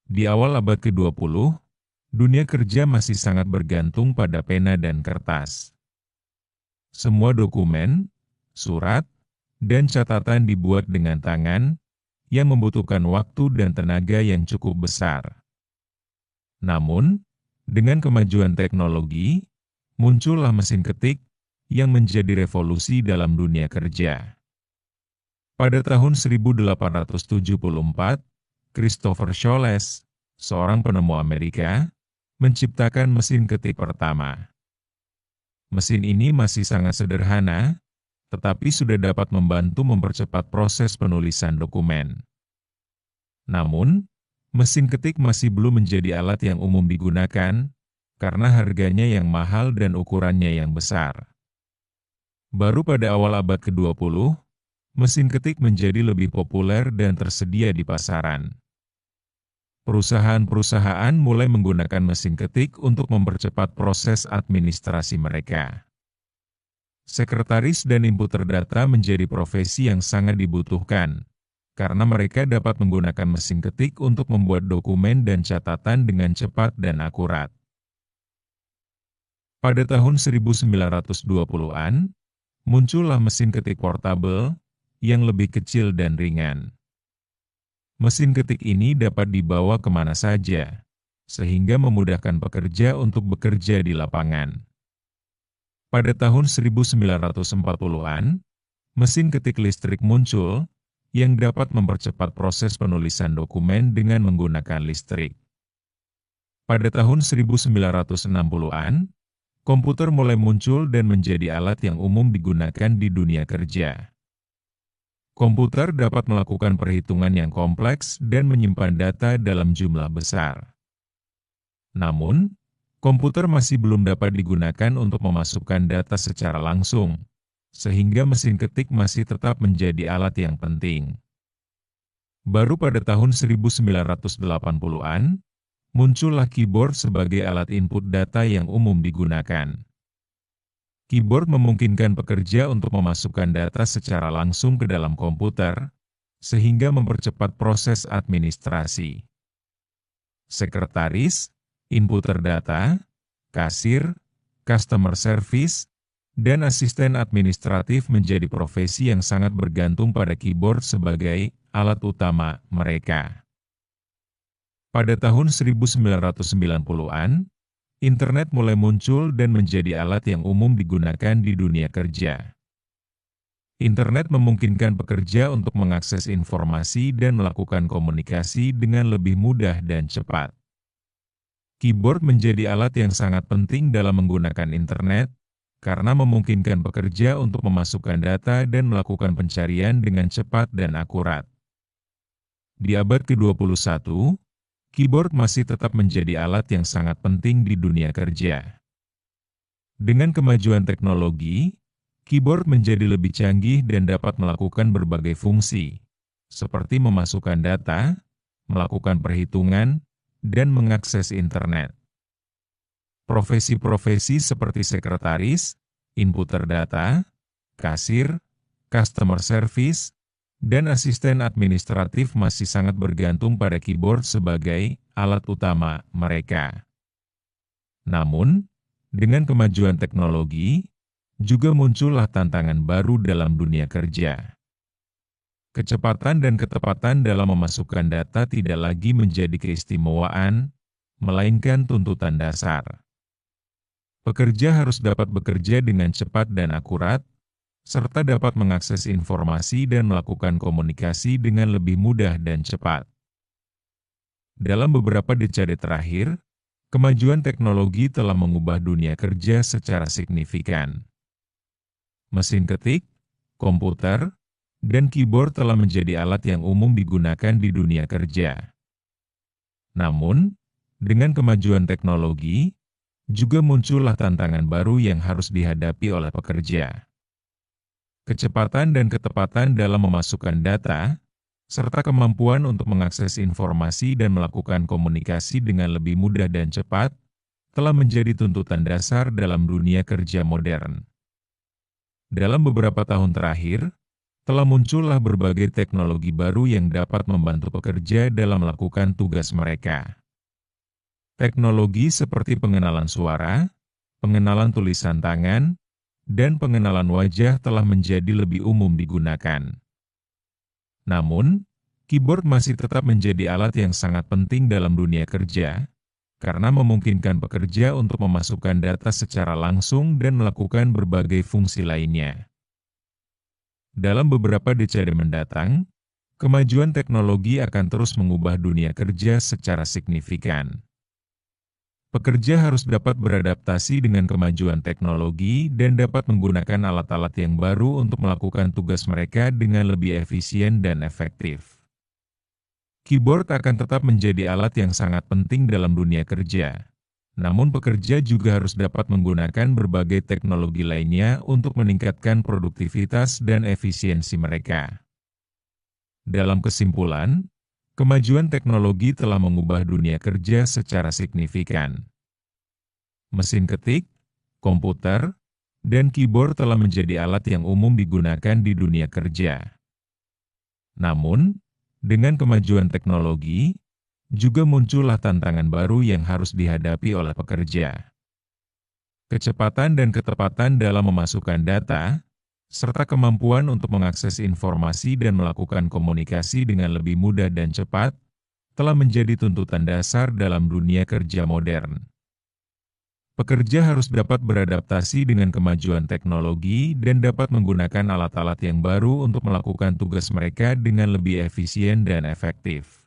Di awal abad ke-20, dunia kerja masih sangat bergantung pada pena dan kertas. Semua dokumen, surat, dan catatan dibuat dengan tangan, yang membutuhkan waktu dan tenaga yang cukup besar. Namun, dengan kemajuan teknologi, muncullah mesin ketik yang menjadi revolusi dalam dunia kerja. Pada tahun 1874, Christopher Sholes, seorang penemu Amerika, menciptakan mesin ketik pertama. Mesin ini masih sangat sederhana, tetapi sudah dapat membantu mempercepat proses penulisan dokumen. Namun, mesin ketik masih belum menjadi alat yang umum digunakan, karena harganya yang mahal dan ukurannya yang besar. Baru pada awal abad ke-20, mesin ketik menjadi lebih populer dan tersedia di pasaran. Perusahaan-perusahaan mulai menggunakan mesin ketik untuk mempercepat proses administrasi mereka. Sekretaris dan inputer data menjadi profesi yang sangat dibutuhkan, karena mereka dapat menggunakan mesin ketik untuk membuat dokumen dan catatan dengan cepat dan akurat. Pada tahun 1920-an, muncullah mesin ketik portabel yang lebih kecil dan ringan. Mesin ketik ini dapat dibawa kemana saja, sehingga memudahkan pekerja untuk bekerja di lapangan. Pada tahun 1940-an, mesin ketik listrik muncul yang dapat mempercepat proses penulisan dokumen dengan menggunakan listrik. Pada tahun 1960-an, komputer mulai muncul dan menjadi alat yang umum digunakan di dunia kerja. Komputer dapat melakukan perhitungan yang kompleks dan menyimpan data dalam jumlah besar. Namun, komputer masih belum dapat digunakan untuk memasukkan data secara langsung, sehingga mesin ketik masih tetap menjadi alat yang penting. Baru pada tahun 1980-an, muncullah keyboard sebagai alat input data yang umum digunakan. Keyboard memungkinkan pekerja untuk memasukkan data secara langsung ke dalam komputer, sehingga mempercepat proses administrasi. Sekretaris, inputer data, kasir, customer service, dan asisten administratif menjadi profesi yang sangat bergantung pada keyboard sebagai alat utama mereka. Pada tahun 1990-an, Internet mulai muncul dan menjadi alat yang umum digunakan di dunia kerja. Internet memungkinkan pekerja untuk mengakses informasi dan melakukan komunikasi dengan lebih mudah dan cepat. Keyboard menjadi alat yang sangat penting dalam menggunakan internet, karena memungkinkan pekerja untuk memasukkan data dan melakukan pencarian dengan cepat dan akurat. Di abad ke-21, keyboard masih tetap menjadi alat yang sangat penting di dunia kerja. Dengan kemajuan teknologi, keyboard menjadi lebih canggih dan dapat melakukan berbagai fungsi, seperti memasukkan data, melakukan perhitungan, dan mengakses internet. Profesi-profesi seperti sekretaris, inputer data, kasir, customer service, dan asisten administratif masih sangat bergantung pada keyboard sebagai alat utama mereka. Namun, dengan kemajuan teknologi, juga muncullah tantangan baru dalam dunia kerja. Kecepatan dan ketepatan dalam memasukkan data tidak lagi menjadi keistimewaan, melainkan tuntutan dasar. Pekerja harus dapat bekerja dengan cepat dan akurat, serta dapat mengakses informasi dan melakukan komunikasi dengan lebih mudah dan cepat. Dalam beberapa dekade terakhir, kemajuan teknologi telah mengubah dunia kerja secara signifikan. Mesin ketik, komputer, dan keyboard telah menjadi alat yang umum digunakan di dunia kerja. Namun, dengan kemajuan teknologi, juga muncullah tantangan baru yang harus dihadapi oleh pekerja. Kecepatan dan ketepatan dalam memasukkan data, serta kemampuan untuk mengakses informasi dan melakukan komunikasi dengan lebih mudah dan cepat, telah menjadi tuntutan dasar dalam dunia kerja modern. Dalam beberapa tahun terakhir, telah muncullah berbagai teknologi baru yang dapat membantu pekerja dalam melakukan tugas mereka. Teknologi seperti pengenalan suara, pengenalan tulisan tangan, dan pengenalan wajah telah menjadi lebih umum digunakan. Namun, keyboard masih tetap menjadi alat yang sangat penting dalam dunia kerja, karena memungkinkan pekerja untuk memasukkan data secara langsung dan melakukan berbagai fungsi lainnya. Dalam beberapa dekade mendatang, kemajuan teknologi akan terus mengubah dunia kerja secara signifikan. Pekerja harus dapat beradaptasi dengan kemajuan teknologi dan dapat menggunakan alat-alat yang baru untuk melakukan tugas mereka dengan lebih efisien dan efektif. Keyboard akan tetap menjadi alat yang sangat penting dalam dunia kerja. Namun pekerja juga harus dapat menggunakan berbagai teknologi lainnya untuk meningkatkan produktivitas dan efisiensi mereka. Dalam kesimpulan, kemajuan teknologi telah mengubah dunia kerja secara signifikan. Mesin ketik, komputer, dan keyboard telah menjadi alat yang umum digunakan di dunia kerja. Namun, dengan kemajuan teknologi, juga muncullah tantangan baru yang harus dihadapi oleh pekerja. Kecepatan dan ketepatan dalam memasukkan data, serta kemampuan untuk mengakses informasi dan melakukan komunikasi dengan lebih mudah dan cepat, telah menjadi tuntutan dasar dalam dunia kerja modern. Pekerja harus dapat beradaptasi dengan kemajuan teknologi dan dapat menggunakan alat-alat yang baru untuk melakukan tugas mereka dengan lebih efisien dan efektif.